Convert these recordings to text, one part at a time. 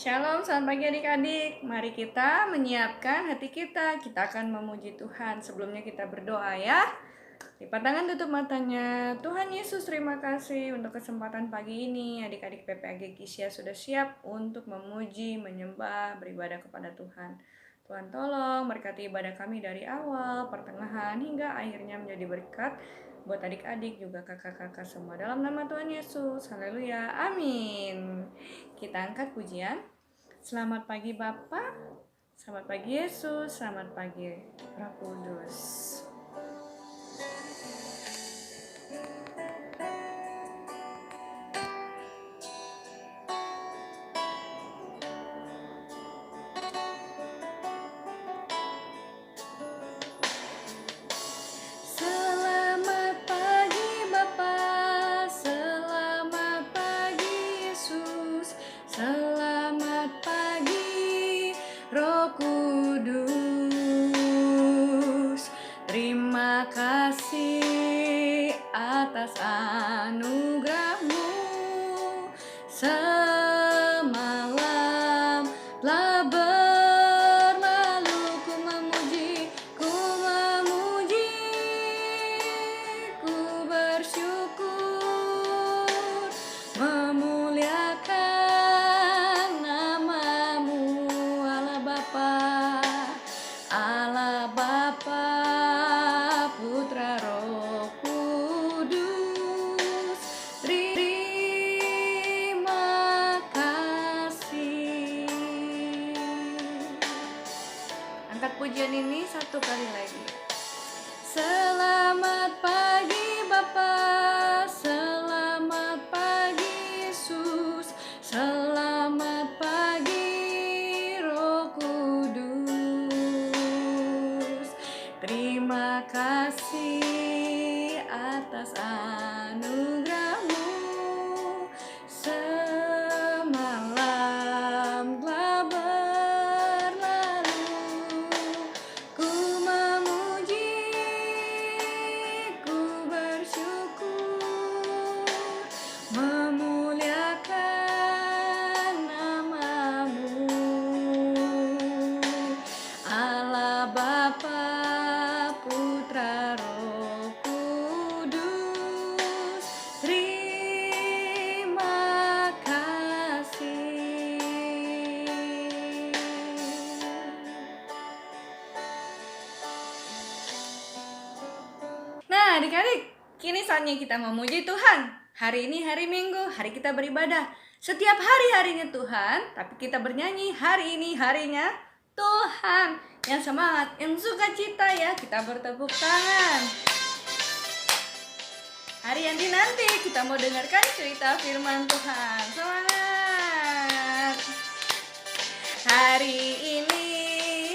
Shalom, selamat pagi adik-adik. Mari kita menyiapkan hati kita. Kita akan memuji Tuhan. Sebelumnya kita berdoa ya. Lipat tangan, tutup matanya. Tuhan Yesus, terima kasih untuk kesempatan pagi ini. Adik-adik PPAG Kisya sudah siap untuk memuji, menyembah, beribadah kepada Tuhan. Tuhan tolong berkati ibadah kami dari awal, pertengahan, hingga akhirnya menjadi berkat buat adik-adik juga kakak-kakak semua. Dalam nama Tuhan Yesus, haleluya, amin. Kita angkat pujian. Selamat pagi Bapa, selamat pagi Yesus, selamat pagi Roh Kudus. Selamat pagi Bapa, selamat pagi Yesus, selamat pagi Roh Kudus. Terima kasih atas anugerah-Mu. Semalam telah berlalu, ku memuji, ku bersyukur, memuliakan nama-Mu, Allah Bapa, Putra, Roh Kudus. Terima kasih. Angkat pujian ini satu kali lagi. Selamat pagi Bapa, selamat pagi Yesus, selamat pagi Roh Kudus. Terima kasih atas anugerah-Mu. Semalam telah berlalu, ku memuji, ku bersyukur, memuliakan nama-Mu, Allah Bapa, Putra, Roh Kudus. Terima kasih. Nah, adik-adik, kini saatnya kita memuji Tuhan. Hari ini hari Minggu, hari kita beribadah. Setiap hari-harinya Tuhan, tapi kita bernyanyi hari ini harinya Tuhan. Yang semangat, yang sukacita ya, kita bertepuk tangan. Hari yang dinanti kita mau dengarkan cerita firman Tuhan. Semangat. Hari ini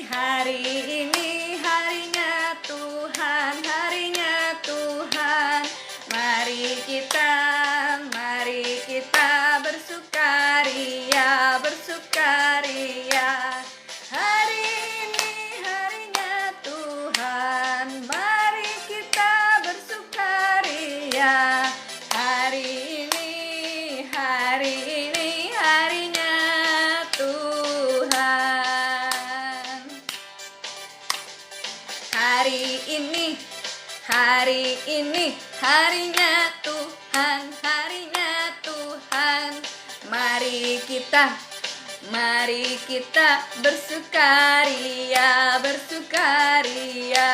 harinya Tuhan, harinya Tuhan. Mari kita bersukaria, bersukaria. Hari ini harinya Tuhan, mari kita bersukaria. Hari ini harinya Tuhan. Hari ini harinya Tuhan, harinya Tuhan. Mari kita bersukaria, bersukaria.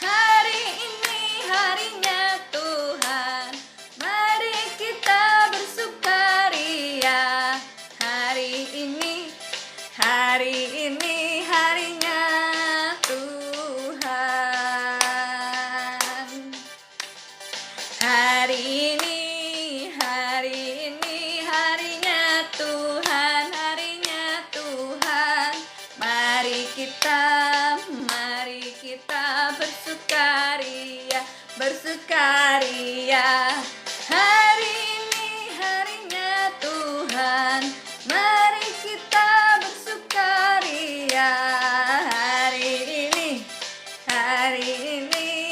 Hari ini harinya Tuhan, mari kita bersukaria. Hari ini harinya Tuhan. Hari ini harinya Tuhan, harinya Tuhan. Mari kita bersukaria, bersukaria. Hari ini harinya Tuhan, mari kita bersukaria. Hari ini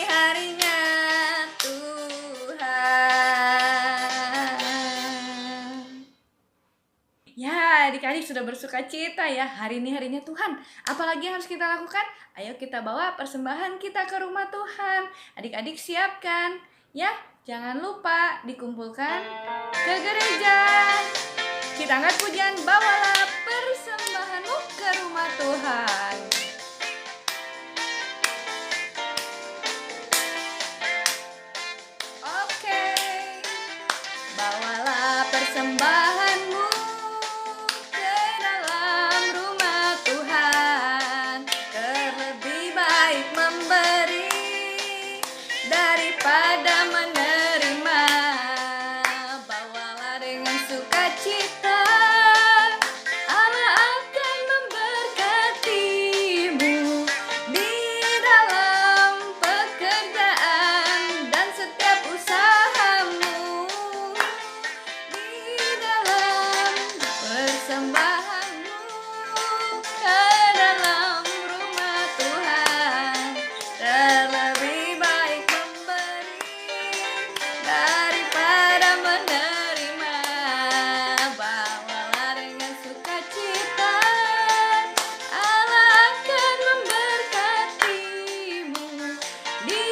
harinya Tuhan. Ya, adik-adik sudah bersuka cita ya. Hari ini harinya Tuhan. Apalagi yang harus kita lakukan? Ayo kita bawa persembahan kita ke rumah Tuhan. Adik-adik siapkan. Ya, jangan lupa dikumpulkan ke gereja. Kita angkat pujian, bawalah persembahanmu ke rumah Tuhan. Oke, bawalah persembahanmu ke dalam rumah Tuhan. Terlebih baik memberi daripada menerima. Bawalah dengan sukacita, Allah akan memberkatimu di dalam pekerjaan dan setiap usahamu, di dalam persembahanmu ke dalam rumah Tuhan. Terlebih baik memberi daripada menerima. Bawalah dengan sukacita, Allah akan memberkatimu di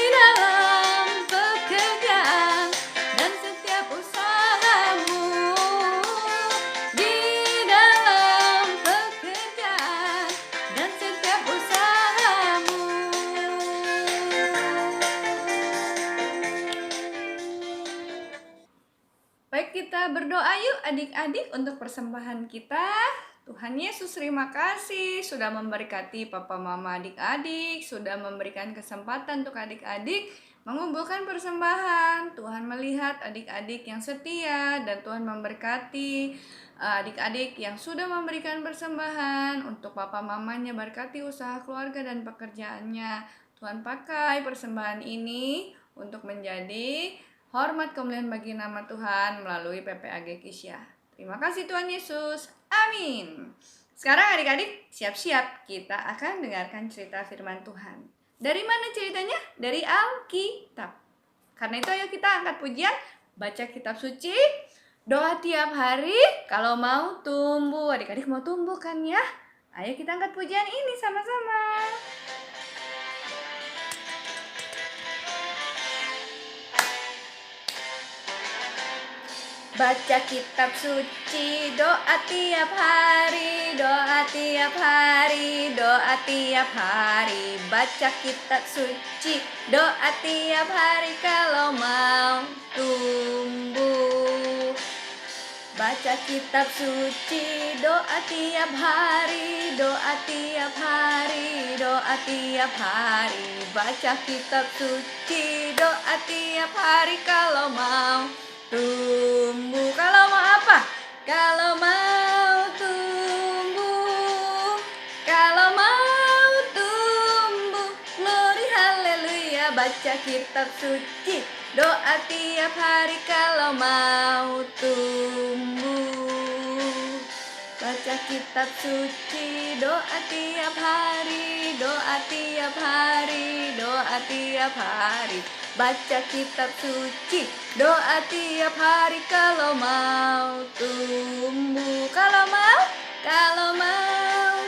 dalam pekerjaan dan setiap usahamu, di dalam pekerjaan dan setiap usahamu. Baik, kita berdoa yuk adik-adik untuk persembahan kita. Tuhan Yesus, terima kasih sudah memberkati papa mama adik-adik, sudah memberikan kesempatan untuk adik-adik mengumpulkan persembahan. Tuhan melihat adik-adik yang setia dan Tuhan memberkati adik-adik yang sudah memberikan persembahan untuk papa mamanya, berkati usaha keluarga dan pekerjaannya. Tuhan pakai persembahan ini untuk menjadi hormat kemuliaan bagi nama Tuhan melalui PPAG Kisya. Terima kasih Tuhan Yesus. Amin. Sekarang adik-adik siap-siap, kita akan dengarkan cerita firman Tuhan. Dari mana ceritanya? Dari Alkitab. Karena itu ayo kita angkat pujian, baca kitab suci, doa tiap hari. Kalau mau tumbuh, adik-adik mau tumbuh kan ya? Ayo kita angkat pujian ini sama-sama. Baca kitab suci, doa tiap hari, doa tiap hari, doa tiap hari. Baca kitab suci, doa tiap hari kalau mau tumbuh. Baca kitab suci, doa tiap hari, doa tiap hari, doa tiap hari. Baca kitab suci, doa tiap hari kalau mau tumbuh. Kalau mau apa? Kalau mau tumbuh. Kalau mau tumbuh. Glory haleluya. Baca kitab suci, doa tiap hari kalau mau tumbuh. Baca kitab suci, doa tiap hari, doa tiap hari, doa tiap hari. Baca kitab suci, doa tiap hari kalau mau tumbuh. Kalau mau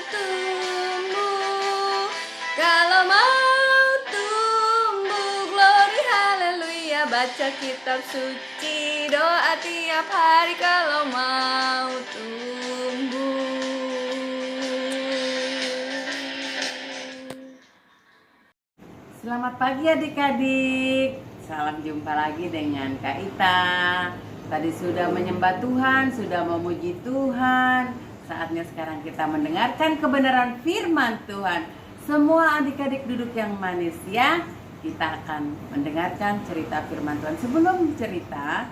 tumbuh. Kalau mau tumbuh, glory haleluya. Baca kitab suci, doa tiap hari kalau mau tumbuh. Selamat pagi adik-adik. Salam jumpa lagi dengan Kak Ita. Tadi sudah menyembah Tuhan, sudah memuji Tuhan. Saatnya sekarang kita mendengarkan kebenaran firman Tuhan. Semua adik-adik duduk yang manis ya. Kita akan mendengarkan cerita firman Tuhan. Sebelum cerita,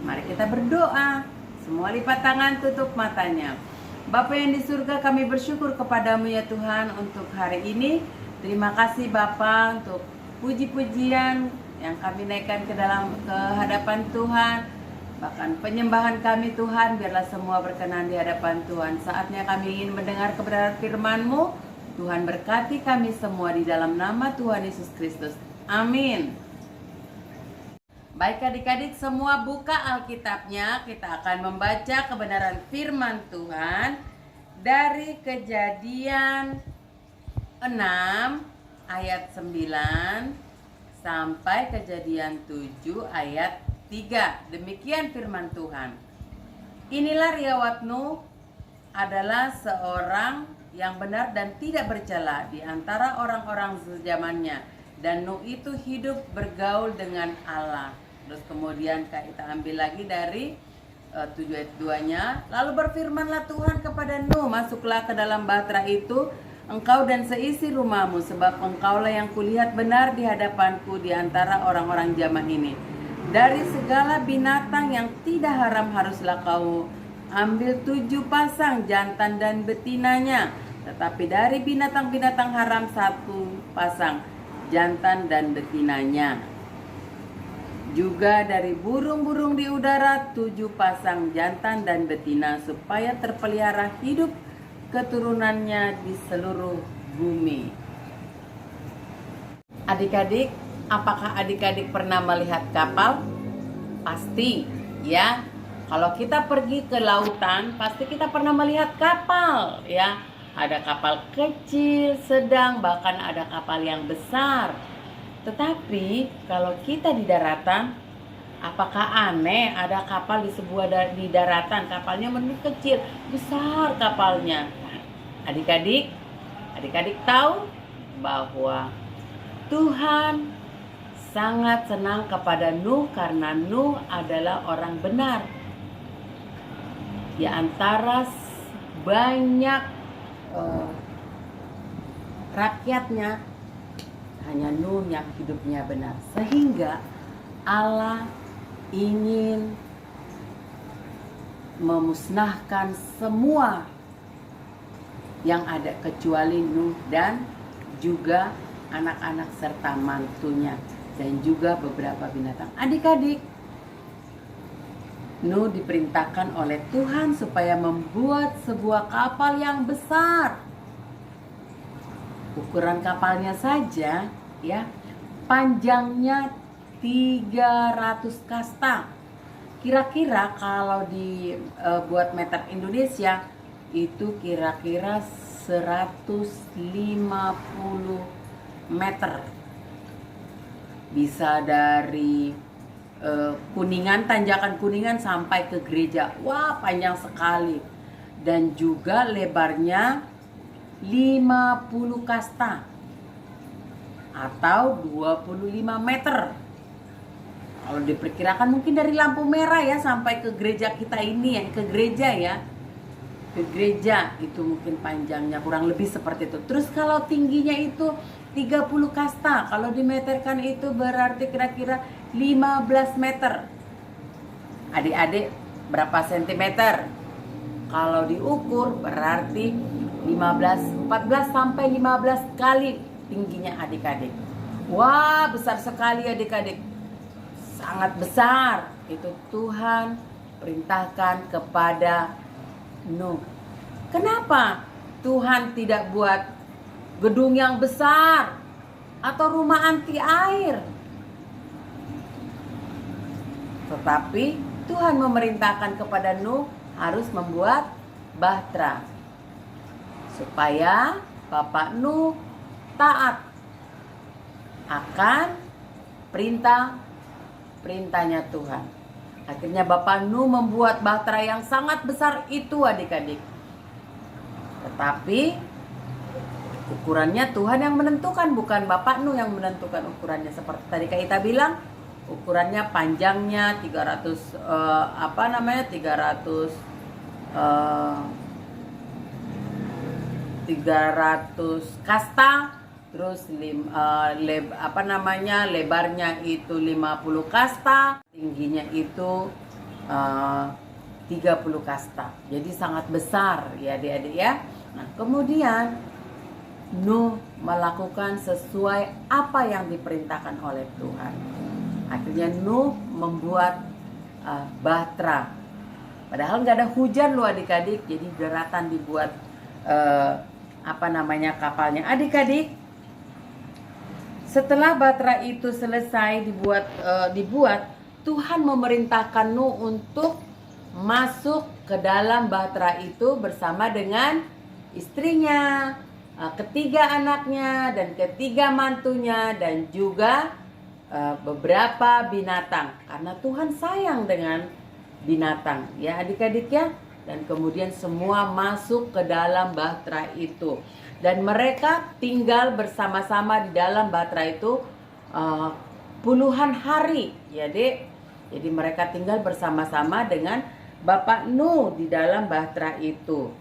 mari kita berdoa. Semua lipat tangan, tutup matanya. Bapa yang di surga, kami bersyukur kepadamu ya Tuhan untuk hari ini. Terima kasih Bapa untuk puji-pujian yang kami naikkan ke hadapan Tuhan. Bahkan penyembahan kami Tuhan, biarlah semua berkenan di hadapan Tuhan. Saatnya kami ingin mendengar kebenaran firman-Mu. Tuhan berkati kami semua di dalam nama Tuhan Yesus Kristus. Amin. Baik adik-adik semua buka Alkitabnya. Kita akan membaca kebenaran firman Tuhan dari Kejadian 6 ayat 9 sampai Kejadian 7 ayat 3. Demikian firman Tuhan. Inilah riwayat Nuh adalah seorang yang benar dan tidak bercela di antara orang-orang sezamannya. Dan Nuh itu hidup bergaul dengan Allah. Terus kemudian kita ambil lagi dari 7 ayat 2-nya. Lalu berfirmanlah Tuhan kepada Nuh, masuklah ke dalam bahtera itu, engkau dan seisi rumahmu, sebab engkaulah yang kulihat benar di hadapanku di antara orang-orang zaman ini. Dari segala binatang yang tidak haram haruslah kau ambil 7 pasang jantan dan betinanya. Tetapi dari binatang-binatang haram 1 pasang jantan dan betinanya. Juga dari burung-burung di udara 7 pasang jantan dan betina, supaya terpelihara hidup keturunannya di seluruh bumi. Adik-adik, apakah adik-adik pernah melihat kapal? Pasti, ya. Kalau kita pergi ke lautan, pasti kita pernah melihat kapal, ya. Ada kapal kecil, sedang, bahkan ada kapal yang besar. Tetapi kalau kita di daratan, apakah aneh ada kapal di daratan, kapalnya menurut kecil, besar kapalnya. Adik-adik tahu bahwa Tuhan sangat senang kepada Nuh karena Nuh adalah orang benar. Di antara banyak rakyatnya, hanya Nuh yang hidupnya benar. Sehingga Allah ingin memusnahkan semua yang ada kecuali Nuh dan juga anak-anak serta mantunya dan juga beberapa binatang. Adik-adik, Nuh diperintahkan oleh Tuhan supaya membuat sebuah kapal yang besar. Ukuran kapalnya saja, ya, panjangnya 300 kasta. Kira-kira kalau dibuat meter Indonesia itu kira-kira 150 meter. Bisa dari Kuningan, tanjakan Kuningan sampai ke gereja. Wah, panjang sekali. Dan juga lebarnya 50 kasta atau 25 meter. Kalau diperkirakan mungkin dari lampu merah ya sampai ke gereja kita ini ya, ke gereja ya. Ke gereja itu mungkin panjangnya kurang lebih seperti itu. Terus kalau tingginya itu 30 kasta, kalau dimeterkan itu berarti kira-kira 15 meter. Adik-adik, berapa sentimeter? Kalau diukur berarti 14 sampai 15 kali tingginya adik-adik. Wah, besar sekali adik-adik. Sangat besar. Itu Tuhan perintahkan kepada Nuh. Kenapa Tuhan tidak buat gedung yang besar atau rumah anti air? Tetapi Tuhan memerintahkan kepada Nuh harus membuat bahtera supaya Bapak Nuh taat akan perintahnya Tuhan. Akhirnya Bapak Nuh membuat bahtera yang sangat besar itu adik-adik. Tetapi ukurannya Tuhan yang menentukan, bukan Bapak Nuh yang menentukan ukurannya. Seperti tadi Kak Ita bilang, ukurannya panjangnya 300 kasta, terus lebarnya itu 50 kasta, tingginya itu 30 kasta. Jadi sangat besar ya adik-adik ya. Nah, kemudian Nuh melakukan sesuai apa yang diperintahkan oleh Tuhan. Akhirnya Nuh membuat bahtera. Padahal nggak ada hujan loh adik-adik. Jadi daratan dibuat kapalnya. Adik-adik, setelah bahtera itu selesai dibuat, Tuhan memerintahkan Nuh untuk masuk ke dalam bahtera itu bersama dengan istrinya, ketiga anaknya, dan ketiga mantunya, dan juga beberapa binatang. Karena Tuhan sayang dengan binatang, ya adik-adik ya. Dan kemudian semua masuk ke dalam bahtera itu. Dan mereka tinggal bersama-sama di dalam bahtera itu puluhan hari, ya dek. Jadi mereka tinggal bersama-sama dengan Bapak Nuh di dalam bahtera itu.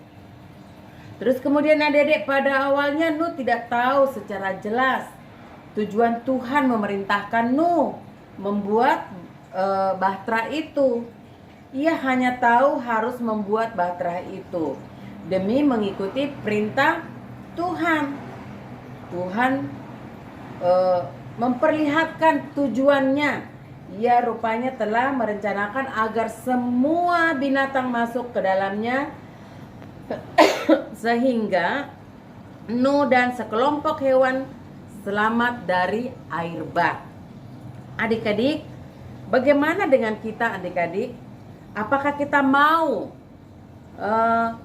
Terus kemudian adik-adik, pada awalnya Nuh tidak tahu secara jelas tujuan Tuhan memerintahkan Nuh membuat bahtera itu. Ia hanya tahu harus membuat bahtera itu demi mengikuti perintah Tuhan. Tuhan memperlihatkan tujuannya. Ia rupanya telah merencanakan agar semua binatang masuk ke dalamnya sehingga Nuh dan sekelompok hewan selamat dari air bah. Adik-adik, bagaimana dengan kita adik-adik? Apakah kita mau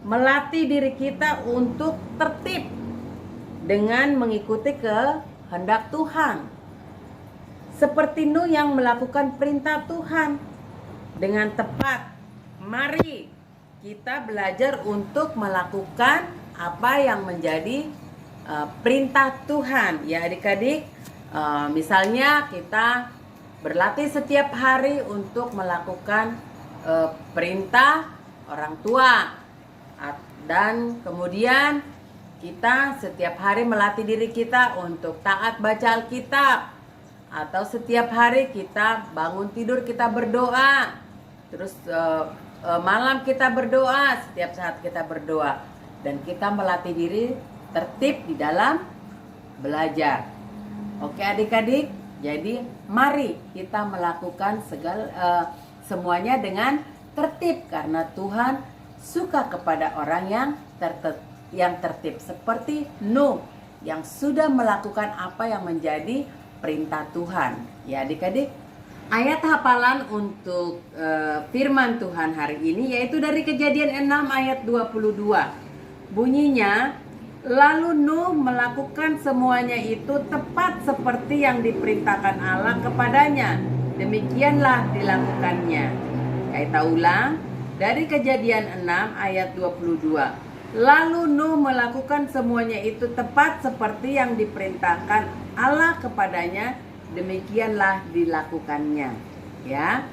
melatih diri kita untuk tertib dengan mengikuti kehendak Tuhan? Seperti Nuh yang melakukan perintah Tuhan dengan tepat. Mari kita belajar untuk melakukan apa yang menjadi perintah Tuhan, ya adik-adik. Misalnya kita berlatih setiap hari untuk melakukan perintah orang tua, dan kemudian kita setiap hari melatih diri kita untuk taat baca Alkitab. Atau setiap hari kita bangun tidur kita berdoa. Terus malam kita berdoa, setiap saat kita berdoa. Dan kita melatih diri tertib di dalam belajar. Oke adik-adik, jadi mari kita melakukan semuanya dengan tertib. Karena Tuhan suka kepada orang yang tertib. Seperti Nuh yang sudah melakukan apa yang menjadi perintah Tuhan. Ya adik-adik, ayat hafalan untuk firman Tuhan hari ini yaitu dari Kejadian 6 ayat 22. Bunyinya, lalu Nuh melakukan semuanya itu tepat seperti yang diperintahkan Allah kepadanya. Demikianlah dilakukannya. Kita ulang dari Kejadian 6 ayat 22. Lalu Nuh melakukan semuanya itu tepat seperti yang diperintahkan Allah kepadanya, demikianlah dilakukannya. Ya.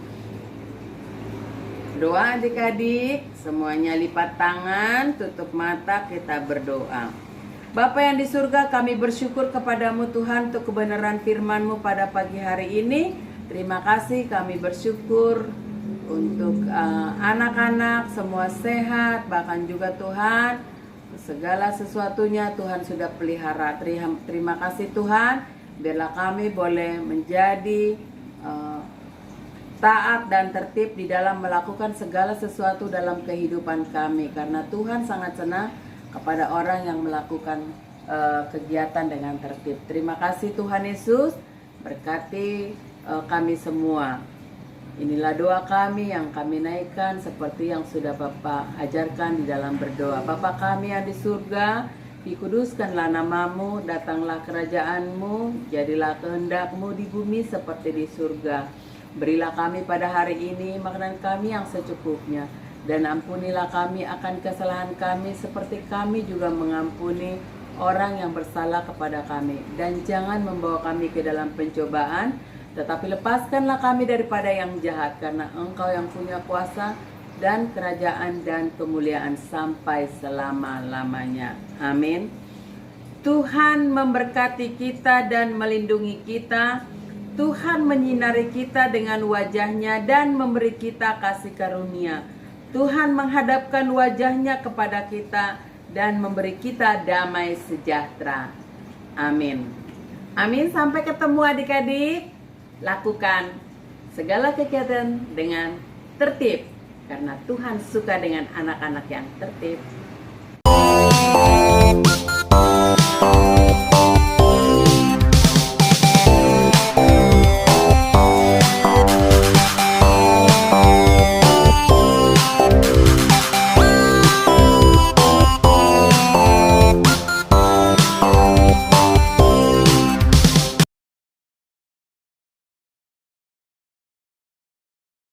Doa adik-adik, semuanya lipat tangan, tutup mata, kita berdoa. Bapa yang di surga, kami bersyukur kepadamu Tuhan untuk kebenaran firman-Mu pada pagi hari ini. Terima kasih, kami bersyukur untuk anak-anak semua sehat, bahkan juga Tuhan segala sesuatunya Tuhan sudah pelihara. Terima kasih Tuhan, biarlah kami boleh menjadi taat dan tertib di dalam melakukan segala sesuatu dalam kehidupan kami, karena Tuhan sangat senang kepada orang yang melakukan kegiatan dengan tertib. Terima kasih Tuhan Yesus, berkati kami semua. Inilah doa kami yang kami naikkan seperti yang sudah Bapak ajarkan di dalam berdoa. Bapa kami yang di surga, dikuduskanlah namamu, datanglah kerajaanmu, jadilah kehendak-Mu di bumi seperti di surga. Berilah kami pada hari ini makanan kami yang secukupnya, dan ampunilah kami akan kesalahan kami seperti kami juga mengampuni orang yang bersalah kepada kami. Dan jangan membawa kami ke dalam pencobaan, tetapi lepaskanlah kami daripada yang jahat, karena Engkau yang punya kuasa dan kerajaan dan kemuliaan sampai selama-lamanya. Amin. Tuhan memberkati kita dan melindungi kita. Tuhan menyinari kita dengan wajah-Nya dan memberi kita kasih karunia. Tuhan menghadapkan wajah-Nya kepada kita dan memberi kita damai sejahtera. Amin. Amin. Sampai ketemu adik-adik. Lakukan segala kegiatan dengan tertib, karena Tuhan suka dengan anak-anak yang tertib.